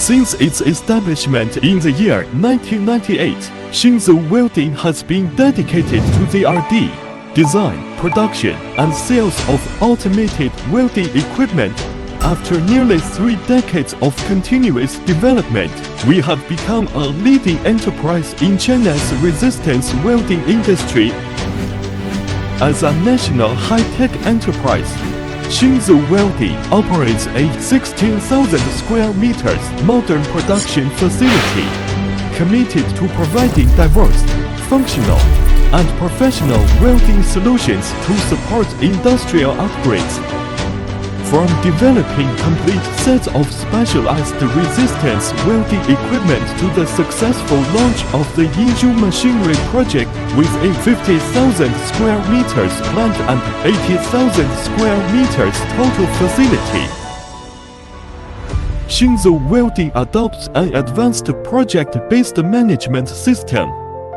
Since its establishment in the year 1998, Xinzhou Welding has been dedicated to the R&D, design, production, and sales of automated welding equipment. After nearly 3 decades of continuous development, we have become a leading enterprise in China's resistance welding industry. As a national high-tech enterprise, Xinzhou Welding operates a 16,000 square meters modern production facility, committed to providing diverse, functional, and professional welding solutions to support industrial upgrades. From developing complete sets of specialized resistance welding equipment to the successful launch of the Yangtze machinery project with a 50,000 square meters plant and 80,000 square meters total facility, Xinzhou Welding adopts an advanced project-based management system.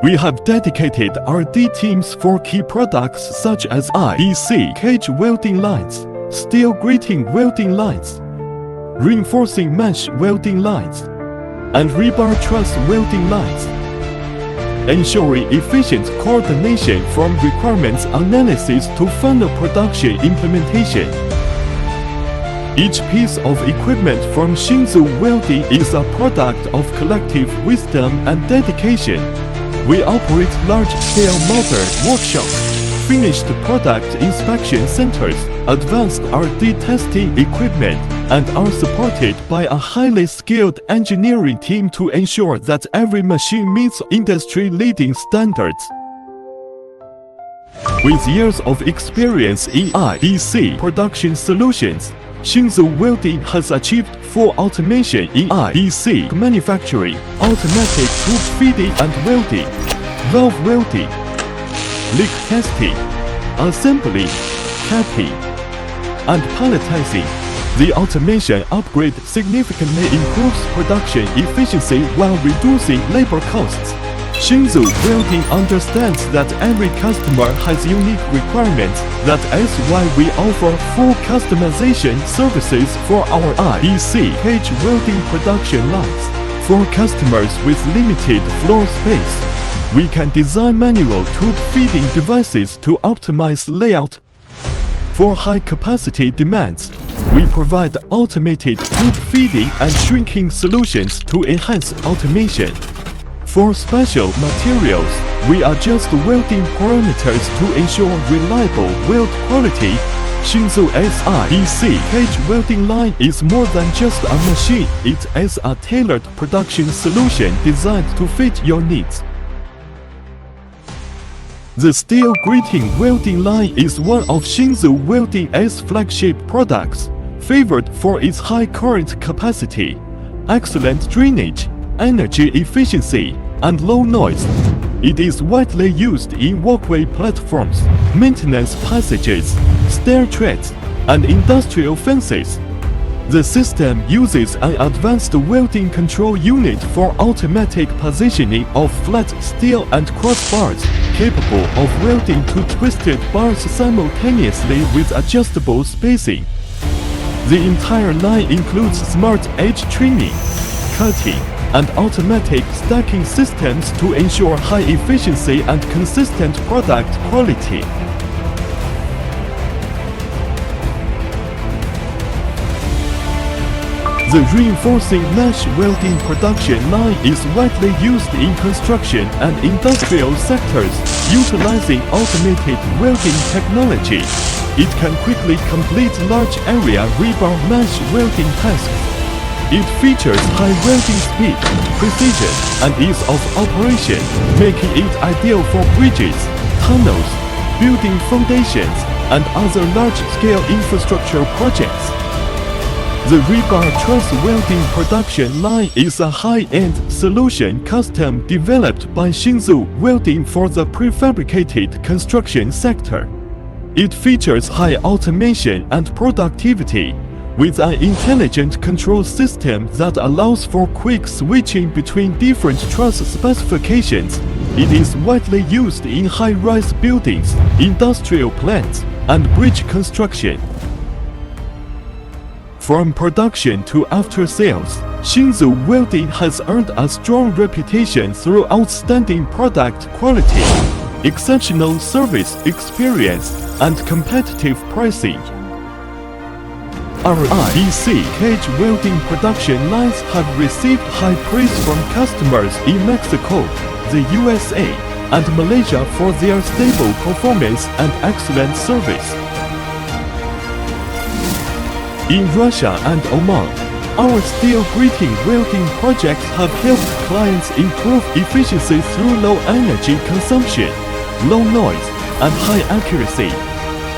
We have dedicated R&D teams for key products such as IBC cage welding lines, steel grating welding lines, reinforcing mesh welding lines, and rebar truss welding lines, ensuring efficient coordination from requirements analysis to final production implementation. Each piece of equipment from Xinzhou Welding is a product of collective wisdom and dedication. We operate large-scale modern workshops, finished product inspection centers, advanced R&D testing equipment, and are supported by a highly skilled engineering team to ensure that every machine meets industry-leading standards. With years of experience in IBC production solutions, Xinzhou Welding has achieved full automation in IBC manufacturing, automatic tube feeding and welding, valve welding, leak testing, assembly, capping, and palletizing. The automation upgrade significantly improves production efficiency while reducing labor costs. Xinzhou Welding understands that every customer has unique requirements. That is why we offer full customization services for our IBC cage welding production lines. For customers with limited floor space, we can design manual tube feeding devices to optimize layout. For high-capacity demands, we provide automated tube feeding and shrinking solutions to enhance automation. For special materials, we adjust welding parameters to ensure reliable weld quality. Xinzhou's IBC cage welding line is more than just a machine. It is a tailored production solution designed to fit your needs. The steel grating welding line is one of Xinzhou Welding's flagship products, favored for its high current capacity, excellent drainage, energy efficiency, and low noise. It is widely used in walkway platforms, maintenance passages, stair treads, and industrial fences. The system uses an advanced welding control unit for automatic positioning of flat steel and crossbars, capable of welding two twisted bars simultaneously with adjustable spacing. The entire line includes smart edge trimming, cutting, and automatic stacking systems to ensure high efficiency and consistent product quality. The reinforcing mesh welding production line is widely used in construction and industrial sectors, utilizing automated welding technology. It can quickly complete large area rebar mesh welding tasks. It features high welding speed, precision, and ease of operation, making it ideal for bridges, tunnels, building foundations, and other large-scale infrastructure projects. The rebar truss welding production line is a high-end solution custom developed by Xinzhou Welding for the prefabricated construction sector. It features high automation and productivity, with an intelligent control system that allows for quick switching between different truss specifications. It is widely used in high-rise buildings, industrial plants, and bridge construction. From production to after-sales, Xinzhou Welding has earned a strong reputation through outstanding product quality, exceptional service experience, and competitive pricing. Our IBC cage welding production lines have received high praise from customers in Mexico, the USA, and Malaysia for their stable performance and excellent service. In Russia and Oman, our steel grating welding projects have helped clients improve efficiency through low energy consumption, low noise, and high accuracy.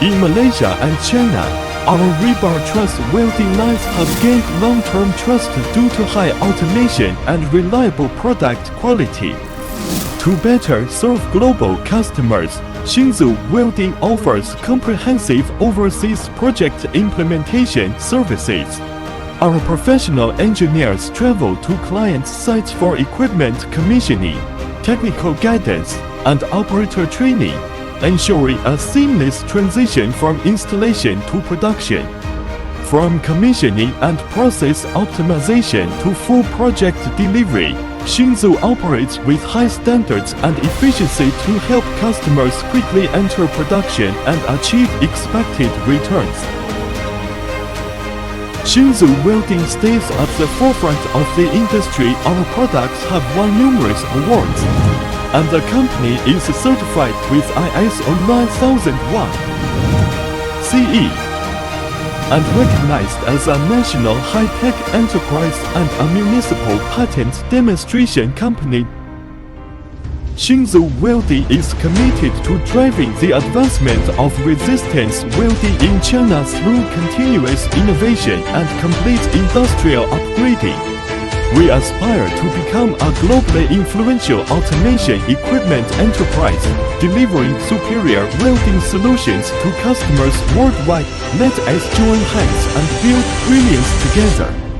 In Malaysia and China, our rebar truss welding lines have gained long-term trust due to high automation and reliable product quality. To better serve global customers, Xinzhou Welding offers comprehensive overseas project implementation services. Our professional engineers travel to client sites for equipment commissioning, technical guidance, and operator training, ensuring a seamless transition from installation to production. From commissioning and process optimization to full project delivery, Xinzhou operates with high standards and efficiency to help customers quickly enter production and achieve expected returns. Xinzhou Welding stays at the forefront of the industry. Our products have won numerous awards, and the company is certified with ISO 9001 CE and recognized as a national high-tech enterprise and a municipal patent demonstration company. Xinzhou Welding is committed to driving the advancement of resistance welding in China through continuous innovation and complete industrial upgrading. We aspire to become a globally influential automation equipment enterprise, delivering superior welding solutions to customers worldwide. Let us join hands and build brilliance together.